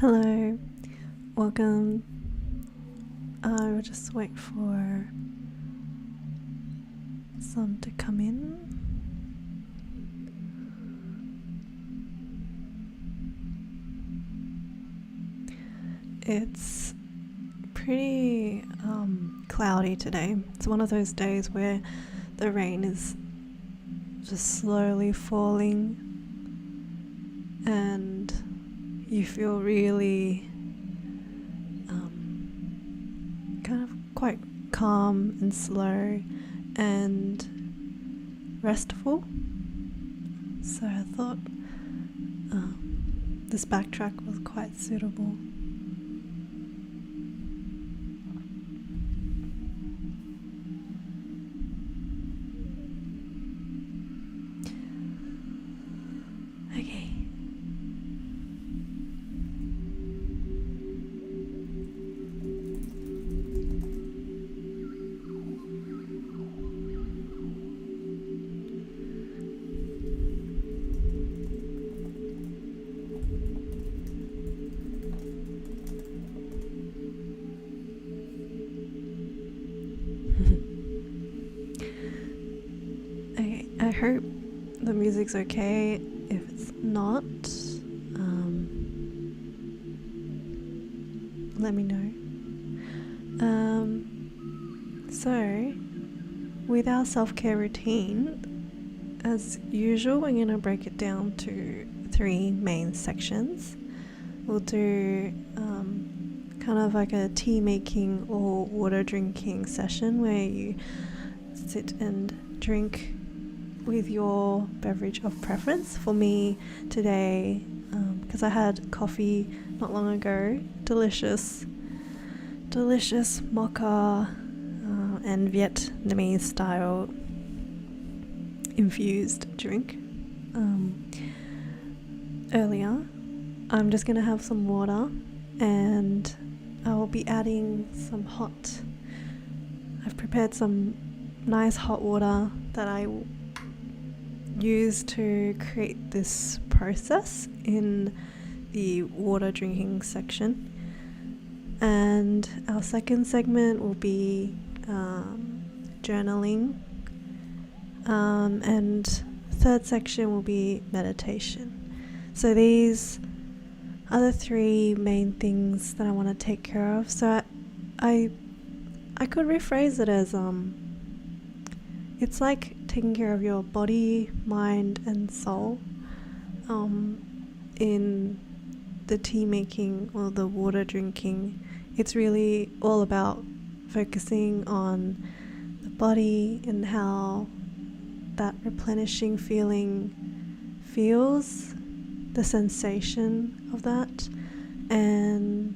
Hello, welcome. I'll just wait for some to come in. It's pretty cloudy today. It's one of those days where the rain is just slowly falling and you feel really kind of quite calm and slow and restful. So I thought this backtrack was quite suitable. Okay. Okay, I hope the music's okay. If it's not, let me know. So, with our self-care routine, as usual, we're going to break it down to 3 main sections. We'll do kind of like a tea making or water drinking session where you sit and drink with your beverage of preference. For me today, because I had coffee not long ago, delicious mocha and Vietnamese style infused drink earlier. I'm just gonna have some water and I will be adding some I've prepared some nice hot water that I will use to create this process in the water drinking section. And our second segment will be journaling, and third section will be meditation. So these are the 3 main things that I want to take care of. So I could rephrase it as it's like taking care of your body, mind and soul. In the tea making or the water drinking, it's really all about focusing on the body and how that replenishing feeling feels, the sensation of that. And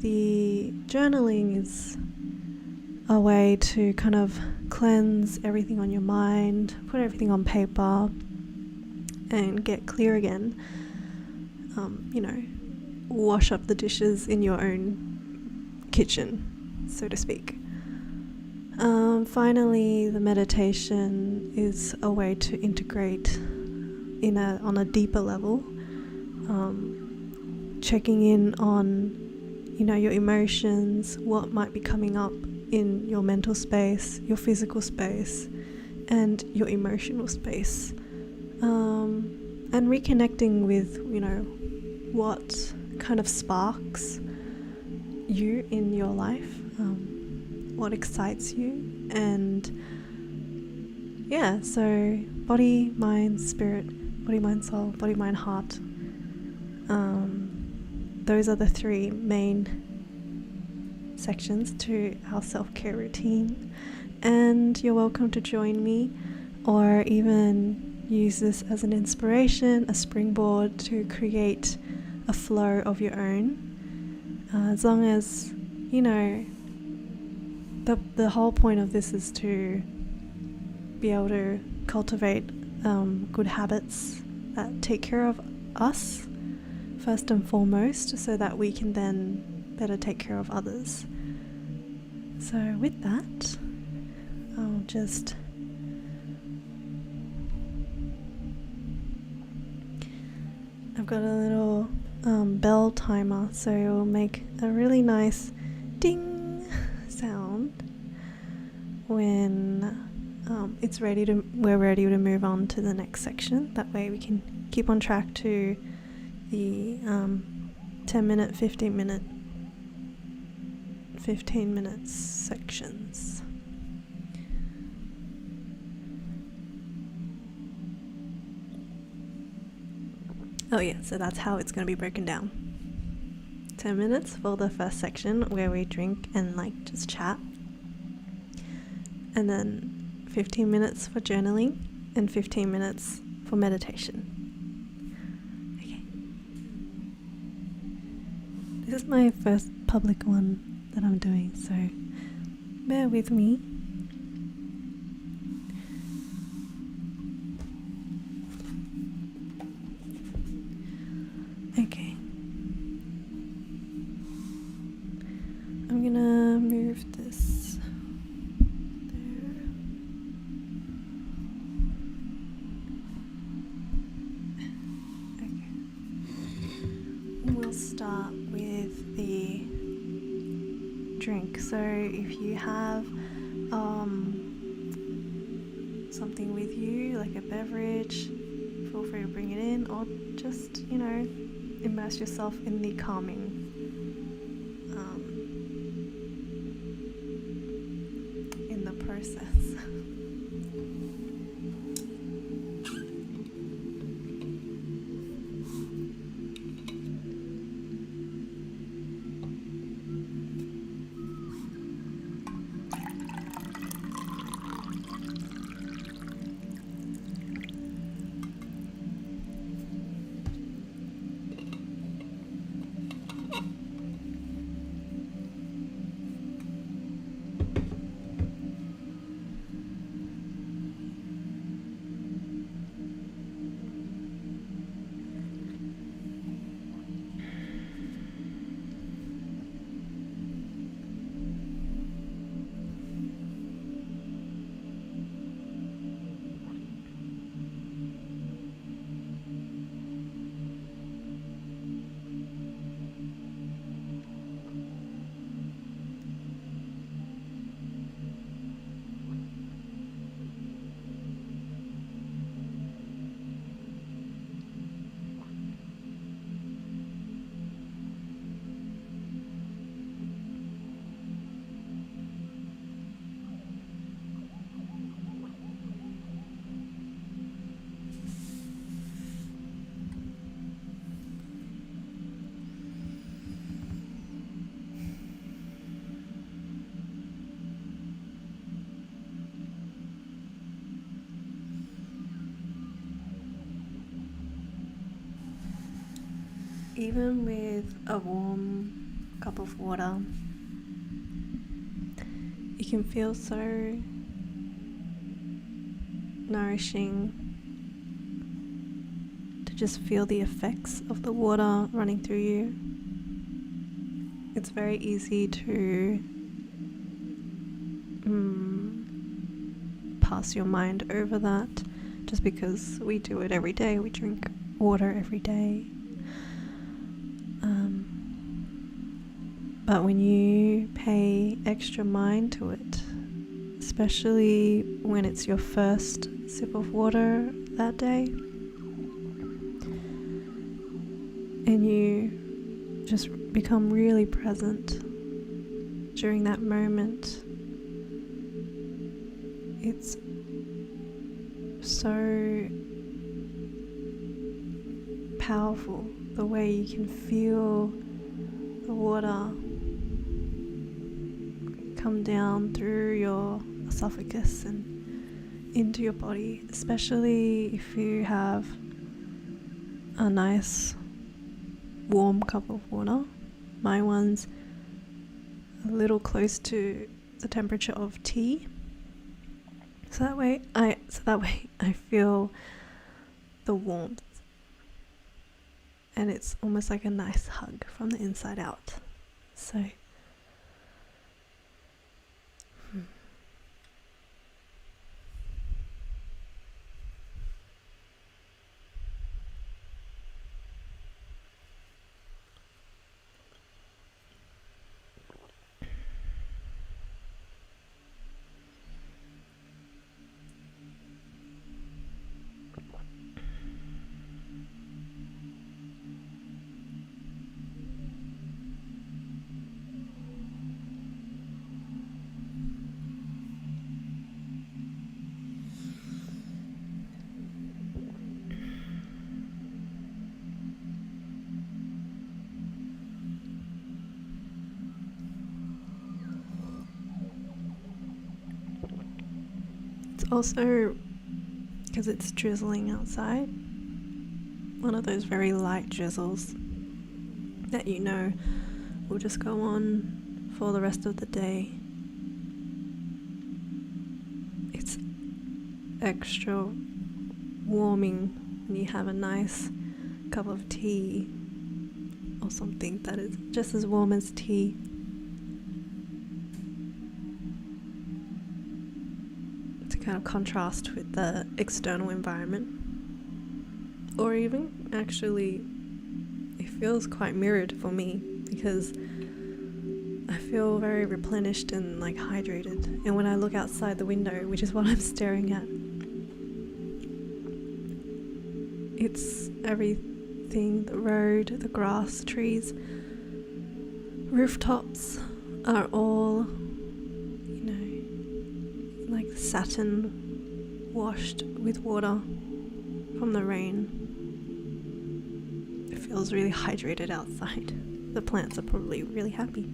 the journaling is a way to kind of cleanse everything on your mind, put everything on paper and get clear again. Wash up the dishes in your own kitchen, so to speak. Finally, the meditation is a way to integrate on a deeper level, checking in on your emotions, what might be coming up in your mental space, your physical space, and your emotional space, and reconnecting with what kind of sparks you in your life, what excites you. And so body, mind, spirit, body, mind, soul, body, mind, heart, those are the 3 main sections to our self-care routine. And you're welcome to join me or even use this as an inspiration, a springboard to create a flow of your own, as long as the whole point of this is to be able to cultivate good habits that take care of us first and foremost, so that we can then better take care of others. So with that, I'll just I've got a little bell timer, so it will make a really nice ding sound when we're ready to move on to the next section. That way we can keep on track to the 10-minute, 15 minutes sections. Oh yeah, so that's how it's going to be broken down. 10 minutes for the first section where we drink and just chat. And then 15 minutes for journaling and 15 minutes for meditation. Okay. This is my first public one that I'm doing, so bear with me. Okay. I'm gonna move this there. Okay. We'll start with the drink. So if you have something with you, like a beverage, feel free to bring it in, or just, immerse yourself in the calming in the process. Even with a warm cup of water, it can feel so nourishing to just feel the effects of the water running through you. It's very easy to pass your mind over that just because we do it every day. We drink water every day. But when you pay extra mind to it, especially when it's your first sip of water that day, and you just become really present during that moment, it's so powerful the way you can feel the water come down through your esophagus and into your body, especially if you have a nice warm cup of water. My one's a little close to the temperature of tea, so that way I feel the warmth, and it's almost like a nice hug from the inside out. So Also, because it's drizzling outside, one of those very light drizzles that you know will just go on for the rest of the day. It's extra warming when you have a nice cup of tea or something that is just as warm as tea. To kind of contrast with the external environment. Or even actually, it feels quite mirrored for me because I feel very replenished and like hydrated. And when I look outside the window, which is what I'm staring at, it's everything, the road, the grass, trees, rooftops are all, you know, like satin washed with water from the rain. It feels really hydrated outside. The plants are probably really happy.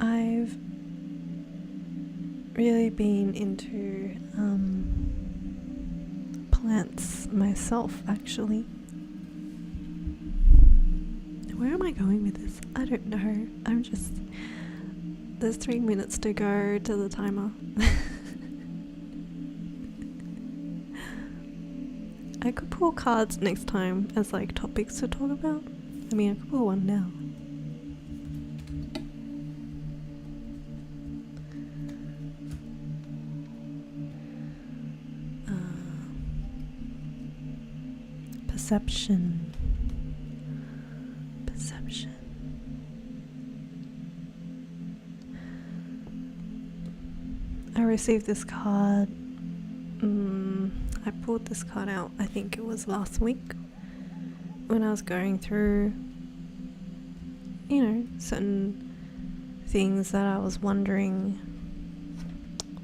I've really been into plants myself, actually. Where am I going with this? I don't know. There's 3 minutes to go to the timer. I could pull cards next time as like topics to talk about. I mean, I could pull one now. Perception. I received this card. I pulled this card out, I think it was last week, when I was going through, you know, certain things that I was wondering,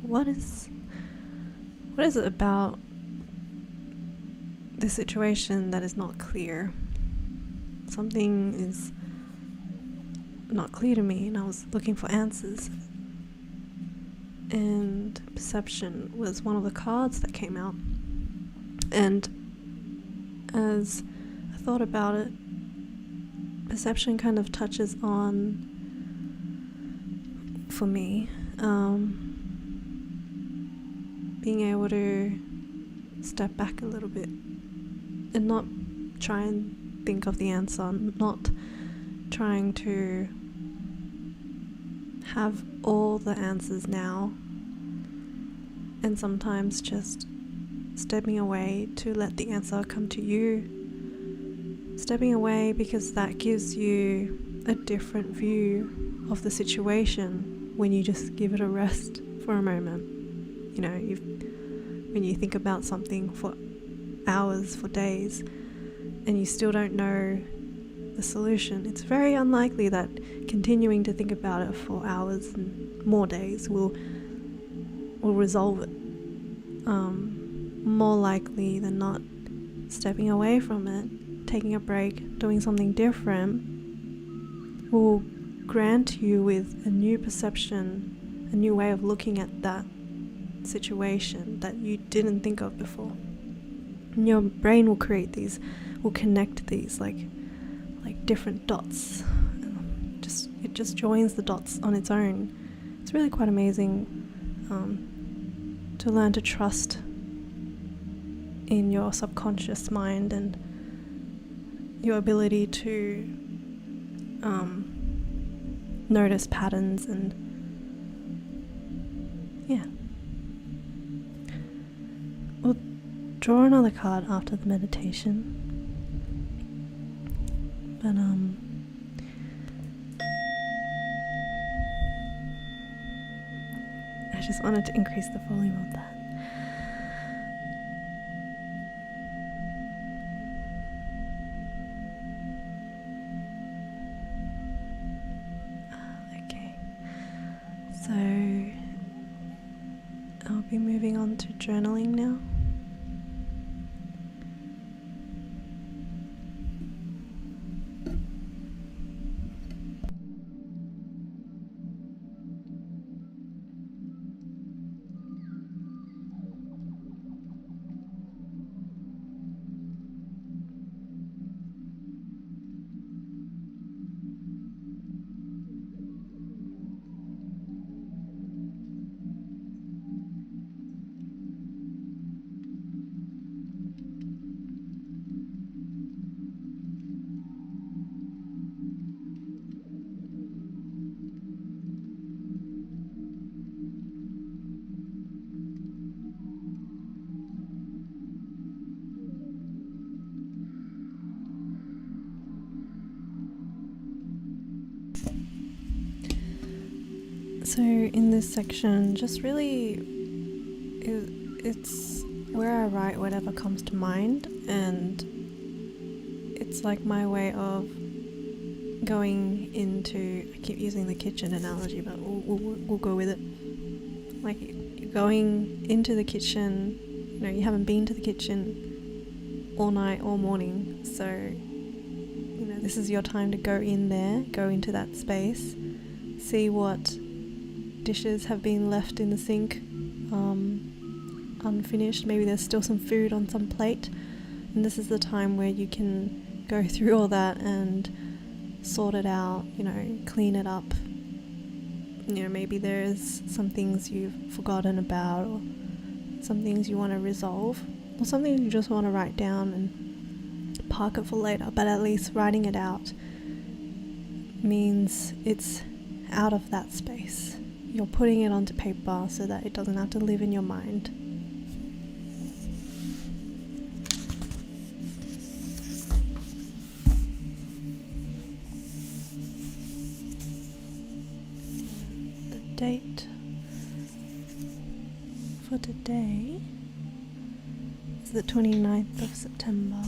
what is it about the situation that is not clear? Something is not clear to me, and I was looking for answers. And perception was one of the cards that came out. And as I thought about it, perception kind of touches on, for me, being able to step back a little bit and not try and think of the answer, not trying to have all the answers now, and sometimes just stepping away to let the answer come to you. Stepping away because that gives you a different view of the situation when you just give it a rest for a moment. You know, when you think about something for hours, for days, and you still don't know the solution, it's very unlikely that continuing to think about it for hours and more days will resolve it. More likely than not, stepping away from it, taking a break, doing something different will grant you with a new perception, a new way of looking at that situation that you didn't think of before. And your brain will connect these like different dots. It just joins the dots on its own. It's really quite amazing to learn to trust in your subconscious mind and your ability to notice patterns, and yeah. We'll draw another card after the meditation. But I just wanted to increase the volume of that. Okay, so I'll be moving on to journaling now. So in this section, just really, it's where I write whatever comes to mind, and it's like my way of going into, I keep using the kitchen analogy, but we'll go with it. Like going into the kitchen, you haven't been to the kitchen all night, all morning, so this is your time to go in there, go into that space, see what dishes have been left in the sink unfinished. Maybe there's still some food on some plate, and this is the time where you can go through all that and sort it out, clean it up. Maybe there's some things you've forgotten about, or some things you want to resolve, or something you just want to write down and park it for later. But at least writing it out means it's out of that space. You're putting it onto paper so that it doesn't have to live in your mind. The date for today is the 29th of September.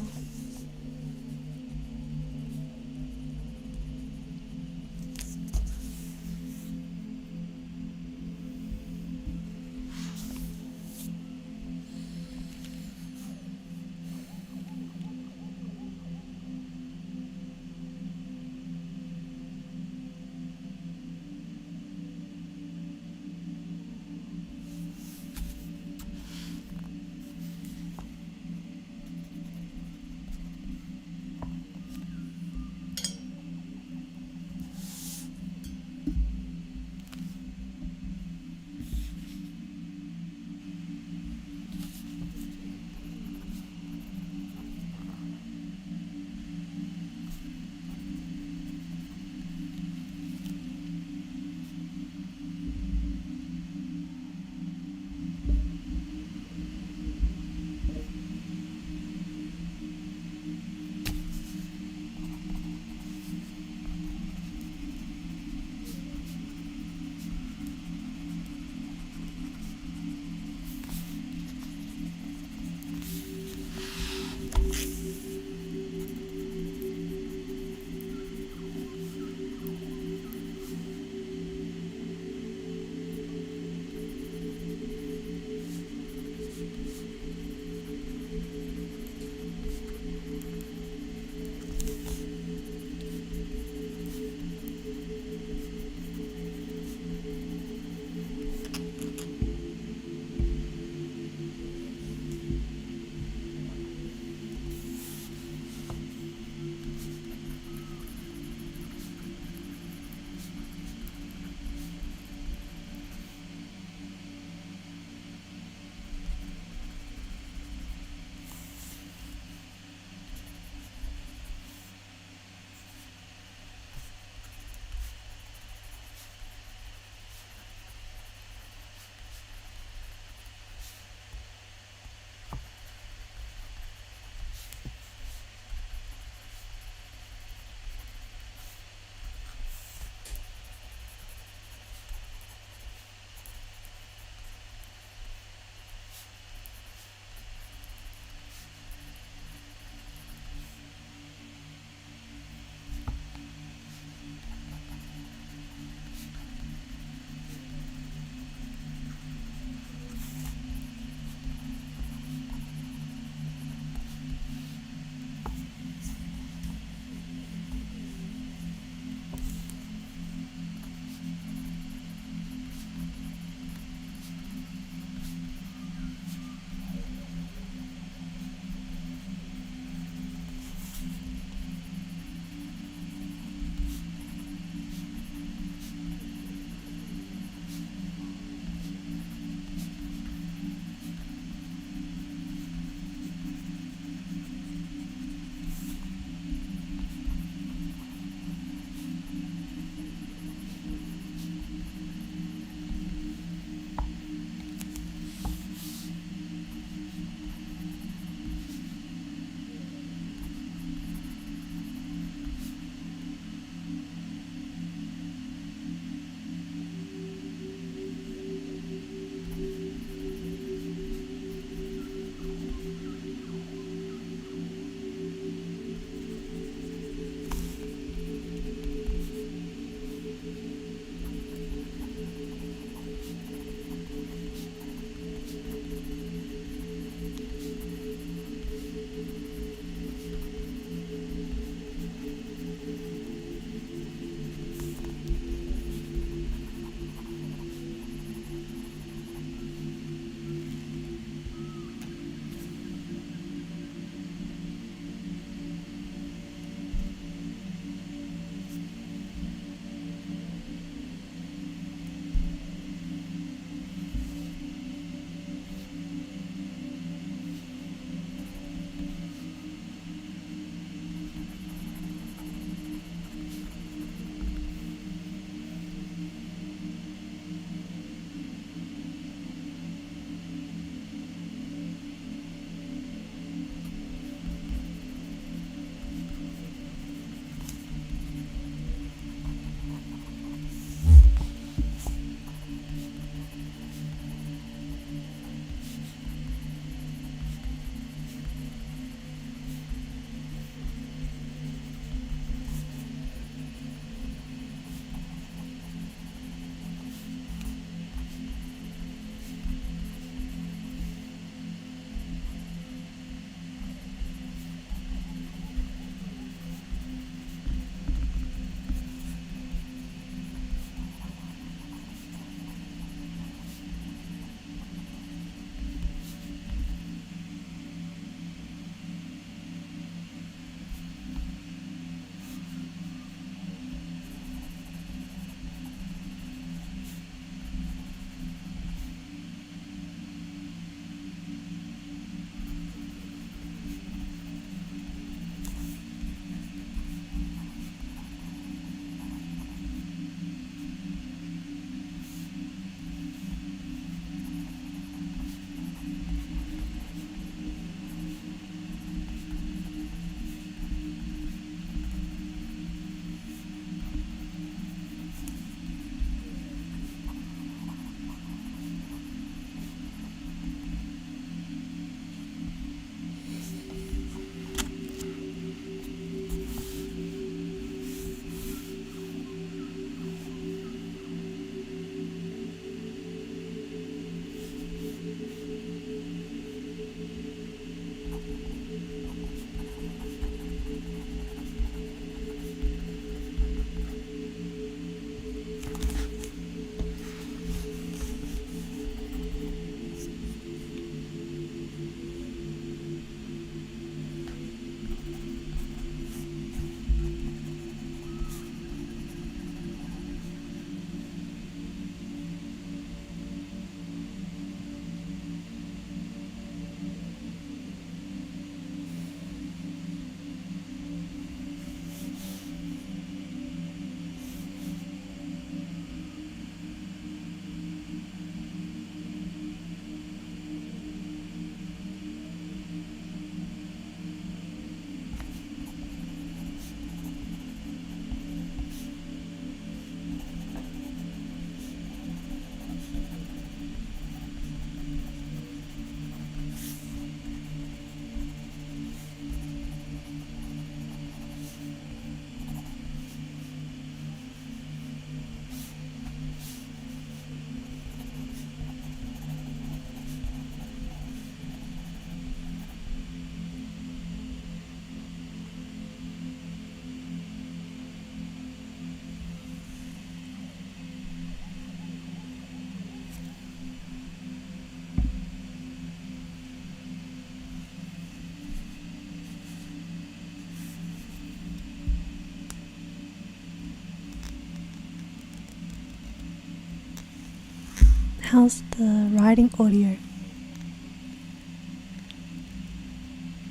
How's the writing audio?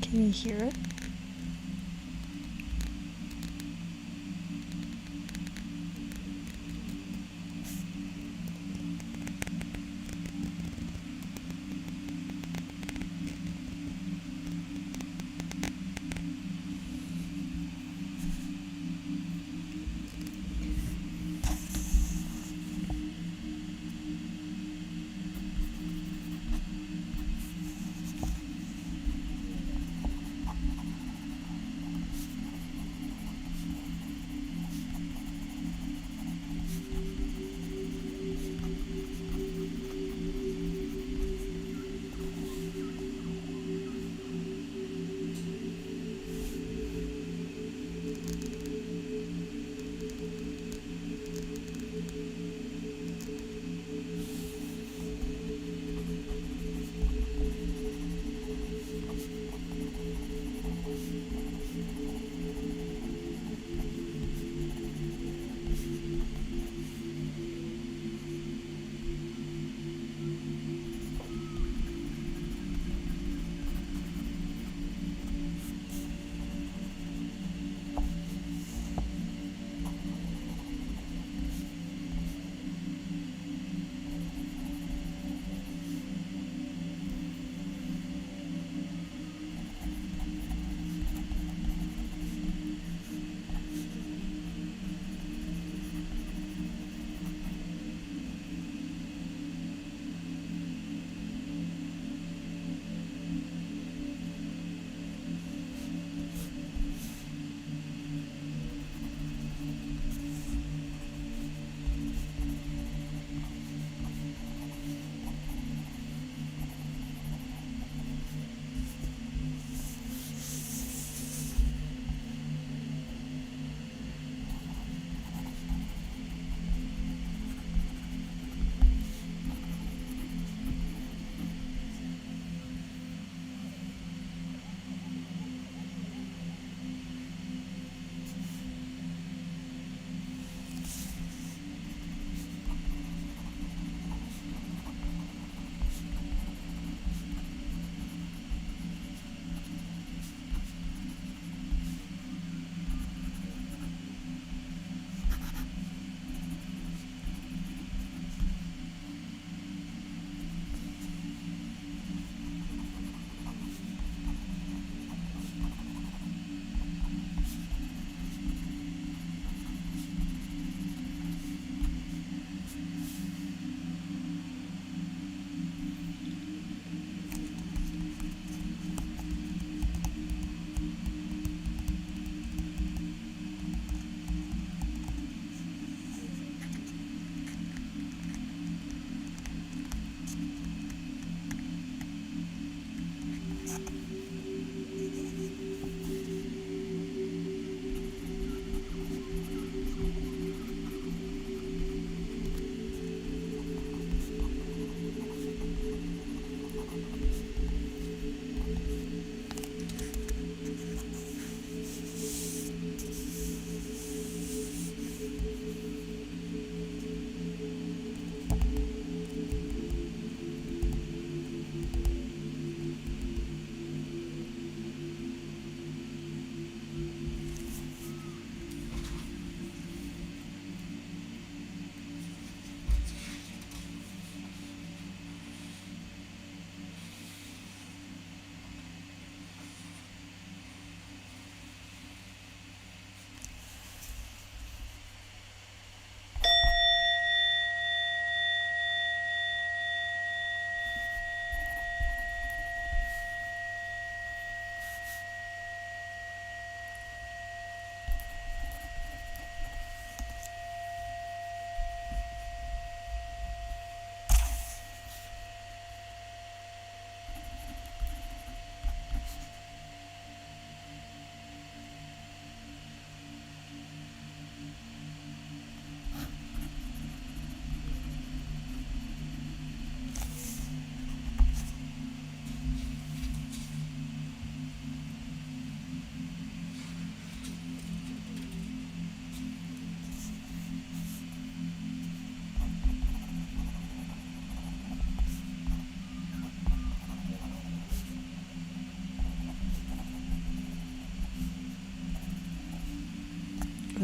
Can you hear it?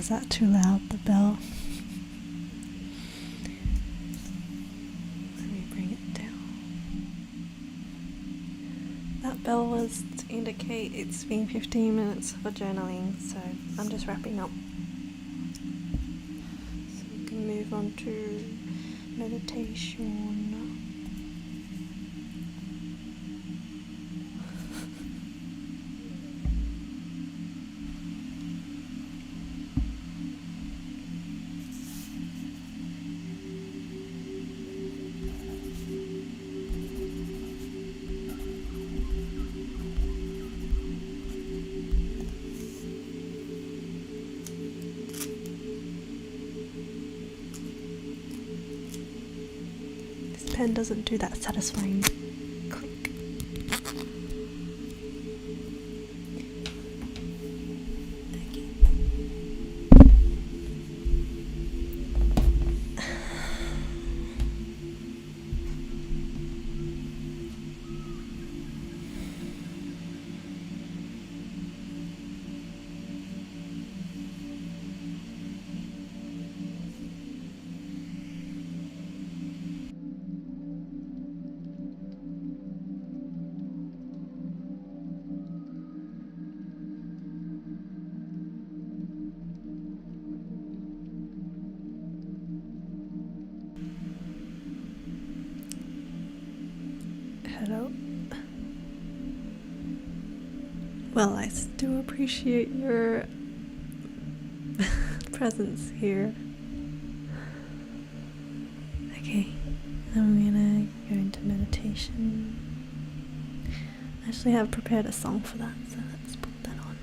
Was that too loud, the bell? Let me bring it down. That bell was to indicate it's been 15 minutes for journaling, so I'm just wrapping up. So we can move on to meditation. Pen doesn't do that satisfying click. Okay. Hello. Well, I still appreciate your presence here. Okay, I'm gonna go into meditation. I actually have prepared a song for that, so let's put that on.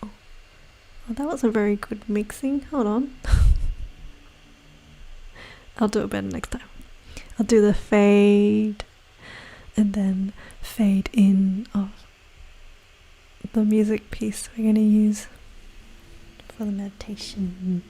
Oh, that wasn't very good mixing. Hold on. I'll do it better next time. I'll do the fade and then fade in of the music piece we're going to use for the meditation.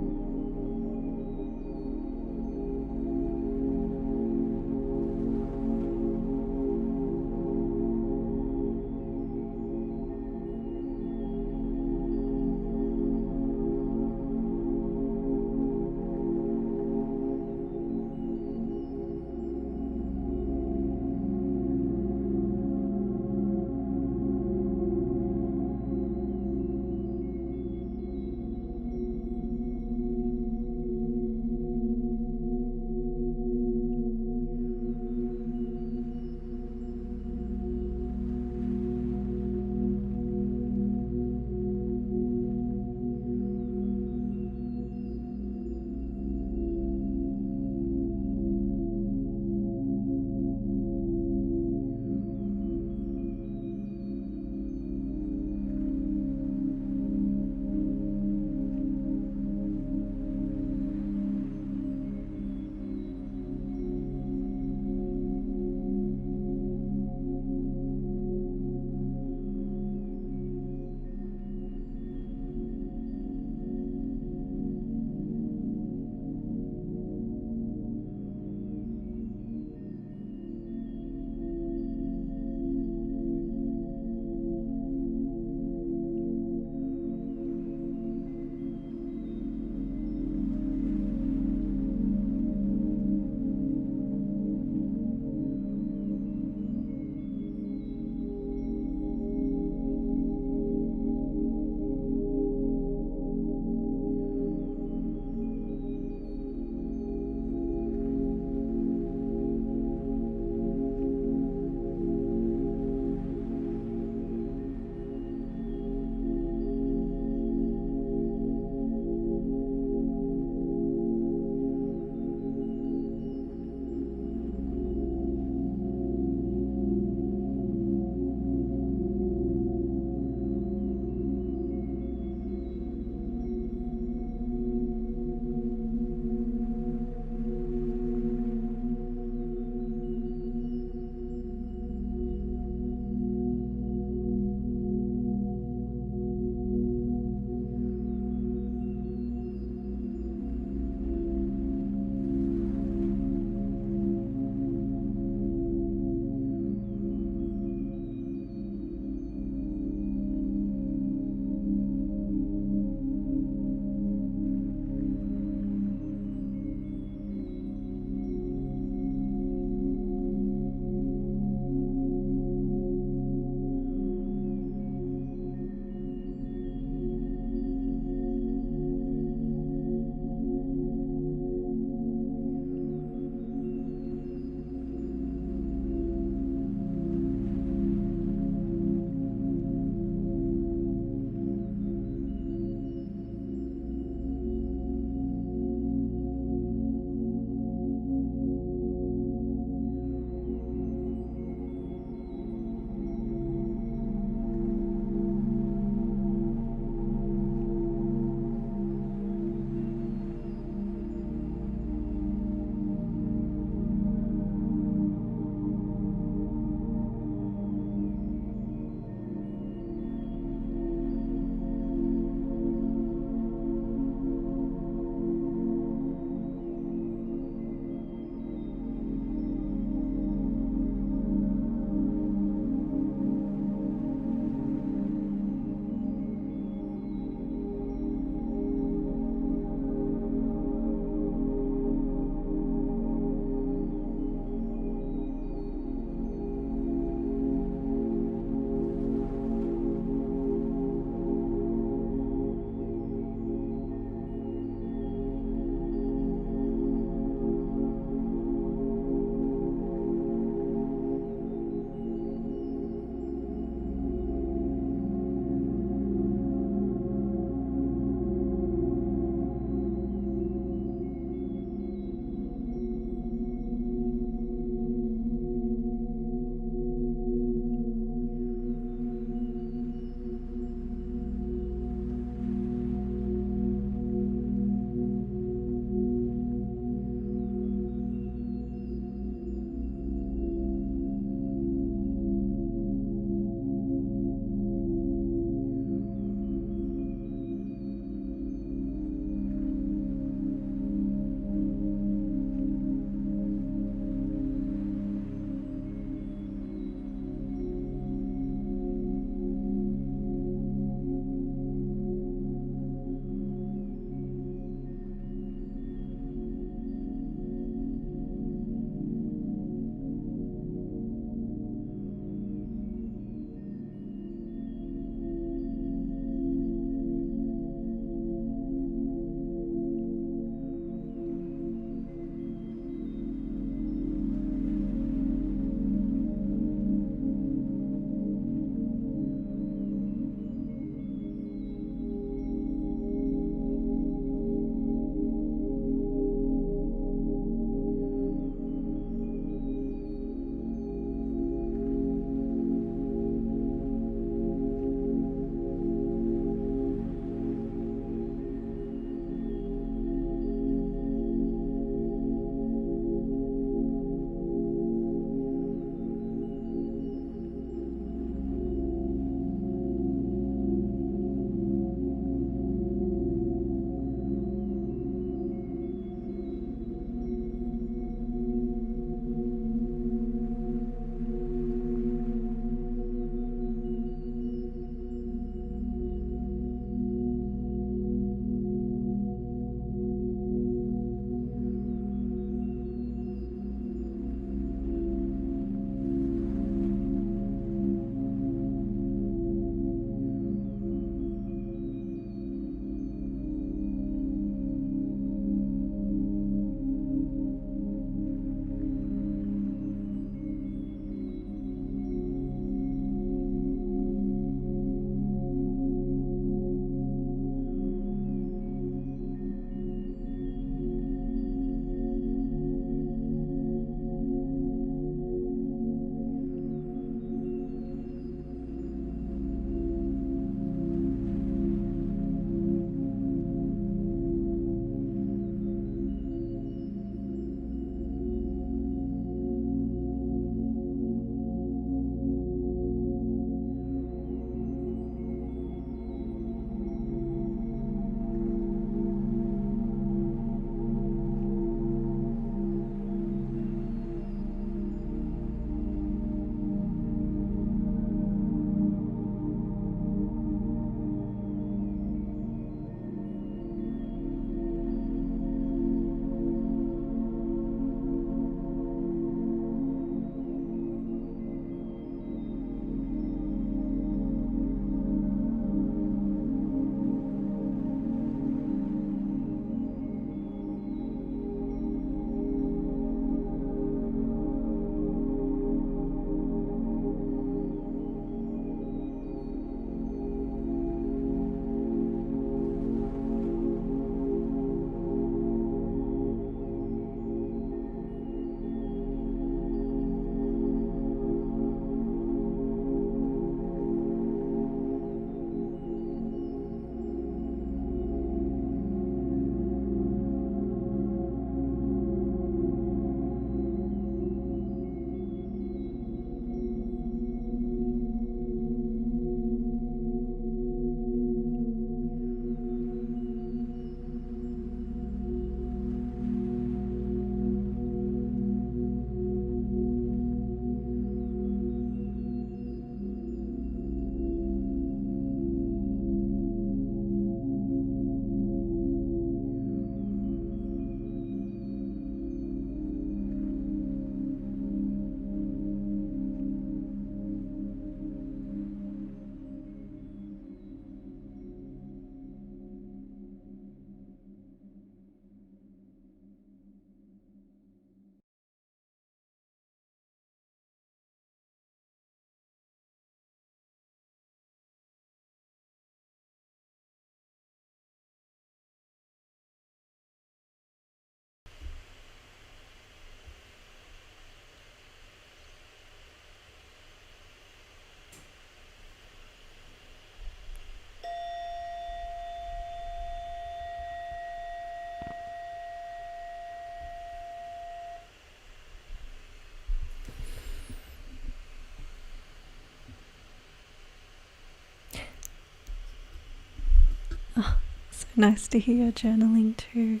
So nice to hear your journaling too.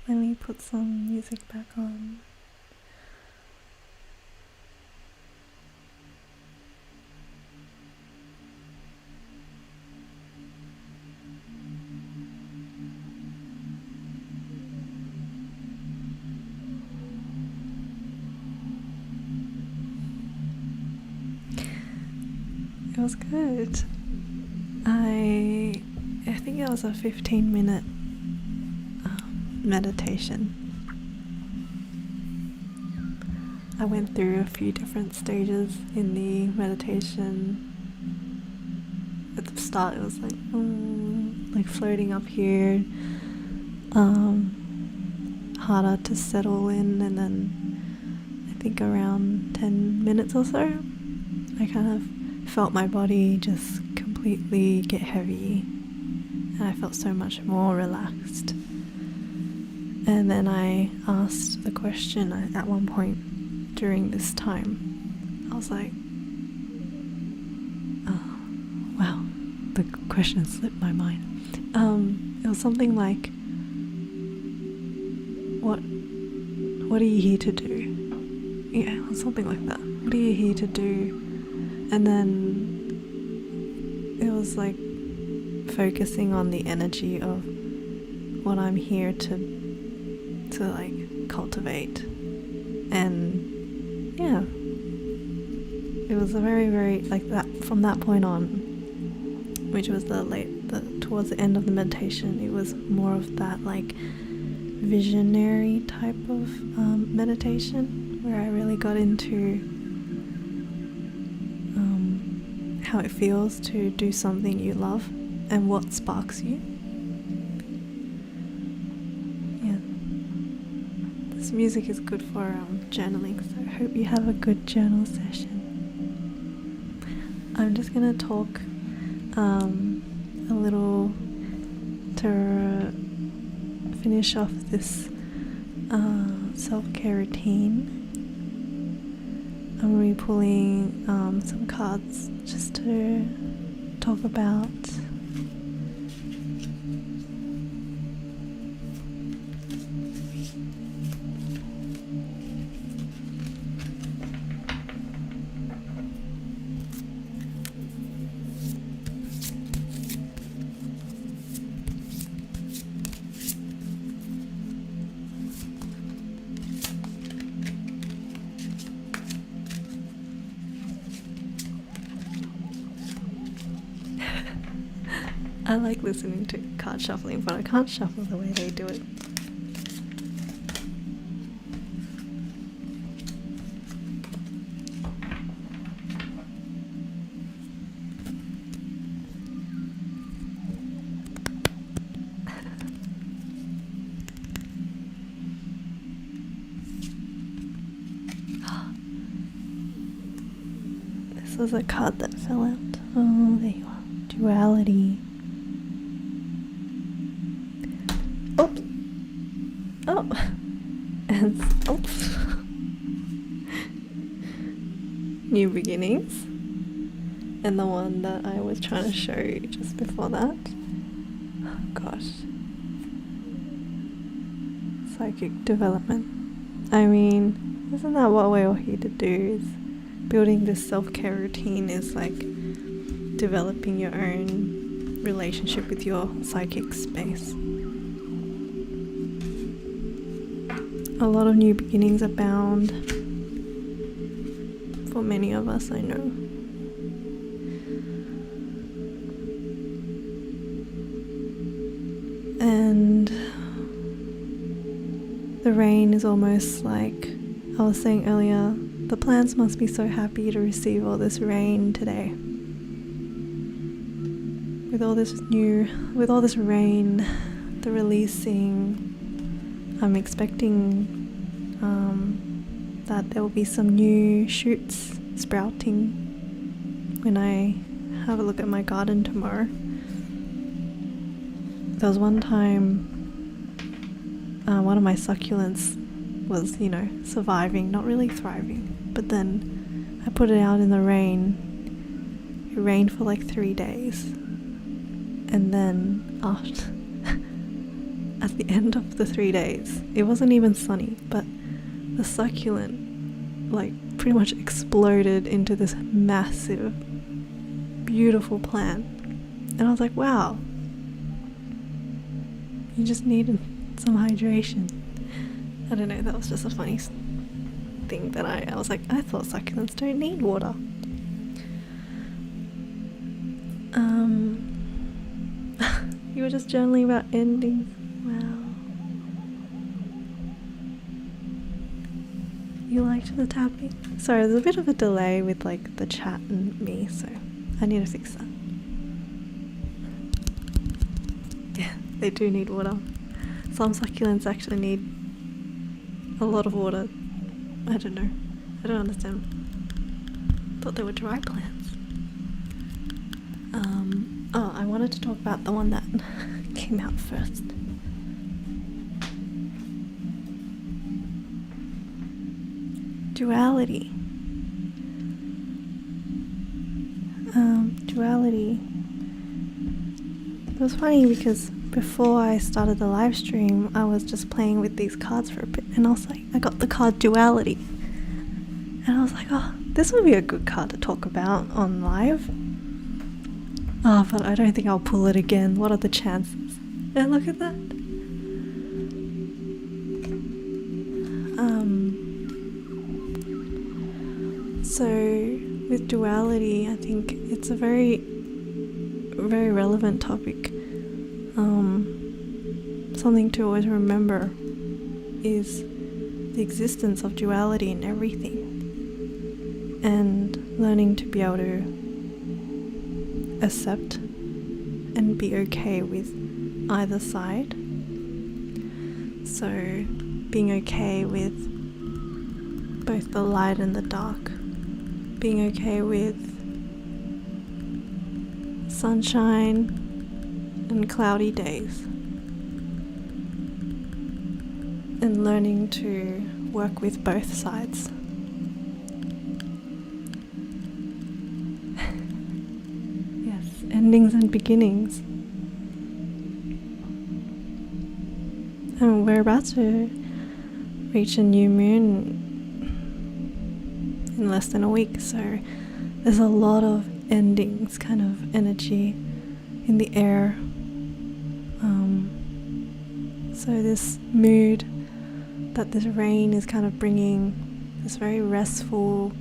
Let me put some music back on. It was good. I think it was a 15-minute meditation. I went through a few different stages in the meditation. At the start it was like floating up here, harder to settle in, and then I think around 10 minutes or so I kind of felt my body just completely get heavy, and I felt so much more relaxed. And then I asked the question at one point during this time. I was like, oh, wow, the question slipped my mind. It was something like, what are you here to do? Yeah, something like that. What are you here to do? And then it was like focusing on the energy of what I'm here to like cultivate. And yeah, it was a very, very like that. From that point on, which was towards the end of the meditation, it was more of that like visionary type of meditation, where I really got into how it feels to do something you love and what sparks you. Yeah, this music is good for journaling, so I hope you have a good journal session. I'm just gonna talk a little to finish off this self-care routine. I'm going to be pulling some cards just to talk about I like listening to card shuffling, but I can't shuffle the way they do it. This was a card that fell out. Oh, there you are. Duality. Oops. Oh. And oops. New beginnings. And the one that I was trying to show you just before that. Oh gosh. Psychic development. I mean, isn't that what we're all here to do? Is building this self-care routine is like developing your own relationship with your psychic space. A lot of new beginnings are bound for many of us, I know. And the rain is almost like I was saying earlier, the plants must be so happy to receive all this rain today. With all this rain, the releasing, I'm expecting that there will be some new shoots sprouting when I have a look at my garden tomorrow. There was one time one of my succulents was, surviving, not really thriving, but then I put it out in the rain. It rained for like 3 days, and then at the end of the 3 days, it wasn't even sunny, but the succulent like pretty much exploded into this massive, beautiful plant. And I was like, wow, you just needed some hydration. I don't know, that was just a funny thing that I was like, I thought succulents don't need water. You were just journaling about endings. Wow. You liked the tapping? Sorry, there's a bit of a delay with like the chat and me, so I need to fix that. Yeah, they do need water. Some succulents actually need a lot of water. I don't know. I don't understand. Thought they were dry plants. I wanted to talk about the one that came out first. Duality. Duality. It was funny because before I started the live stream, I was just playing with these cards for a bit, and I was like, I got the card Duality. And I was like, oh, this would be a good card to talk about on live. Oh, but I don't think I'll pull it again. What are the chances? And look at that. So with duality, I think it's a very, very relevant topic. Something to always remember is the existence of duality in everything, and learning to be able to accept and be okay with either side. So being okay with both the light and the dark, being okay with sunshine and cloudy days, and learning to work with both sides. Endings and beginnings. And we're about to reach a new moon in less than a week, so there's a lot of endings kind of energy in the air. So this mood that this rain is kind of bringing, this very restful,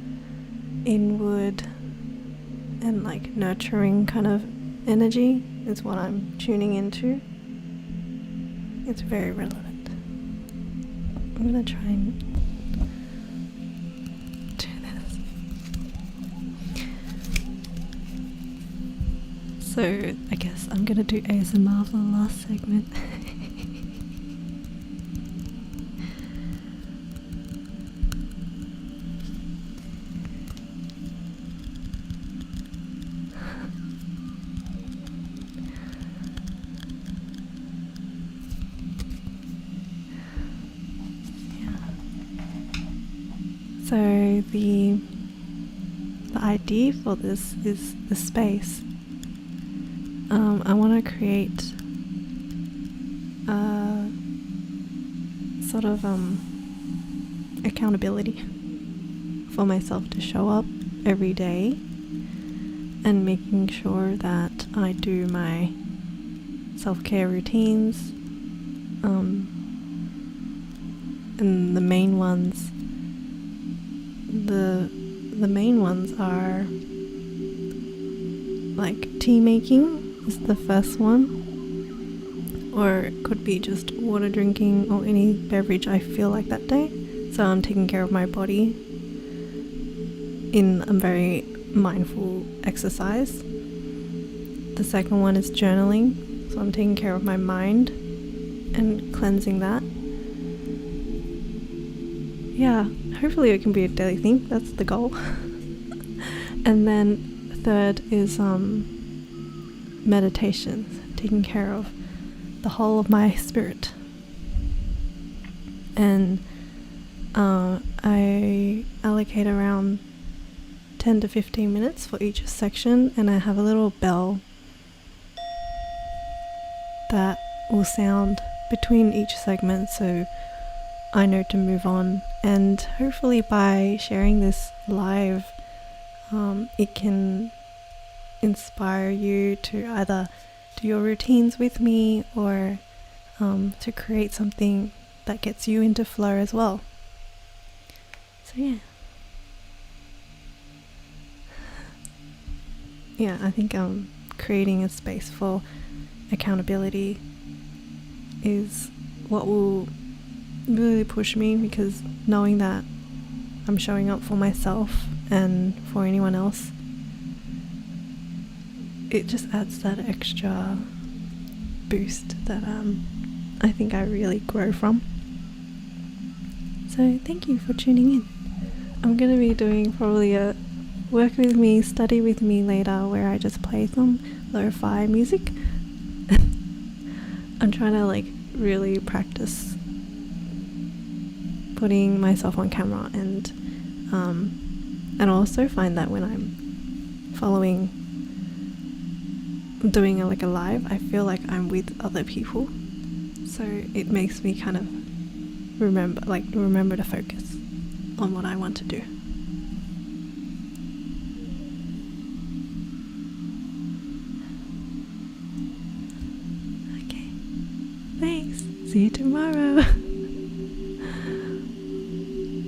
inward and like nurturing kind of energy is what I'm tuning into. It's very relevant. I'm gonna try and do this. So I guess I'm gonna do ASMR for the last segment. So the idea for this is the space. I want to create sort of accountability for myself to show up every day and making sure that I do my self-care routines, and the main ones are like tea making is the first one, or it could be just water drinking or any beverage I feel like that day. So I'm taking care of my body in a very mindful exercise. The second one is journaling, so I'm taking care of my mind and cleansing that. Yeah, hopefully it can be a daily thing. That's the goal. And then third is meditations, taking care of the whole of my spirit. And I allocate around 10 to 15 minutes for each section, and I have a little bell that will sound between each segment so I know to move on. And hopefully by sharing this live, it can inspire you to either do your routines with me or to create something that gets you into flow as well. So I think creating a space for accountability is what will really push me, because knowing that I'm showing up for myself and for anyone else, it just adds that extra boost that I think I really grow from. So thank you for tuning in. I'm going to be doing probably a work with me, study with me later, where I just play some lo-fi music. I'm trying to really practice putting myself on camera, and also find that when I'm doing a live, I feel like I'm with other people, so it makes me kind of remember to focus on what I want to do. Okay, thanks, see you tomorrow.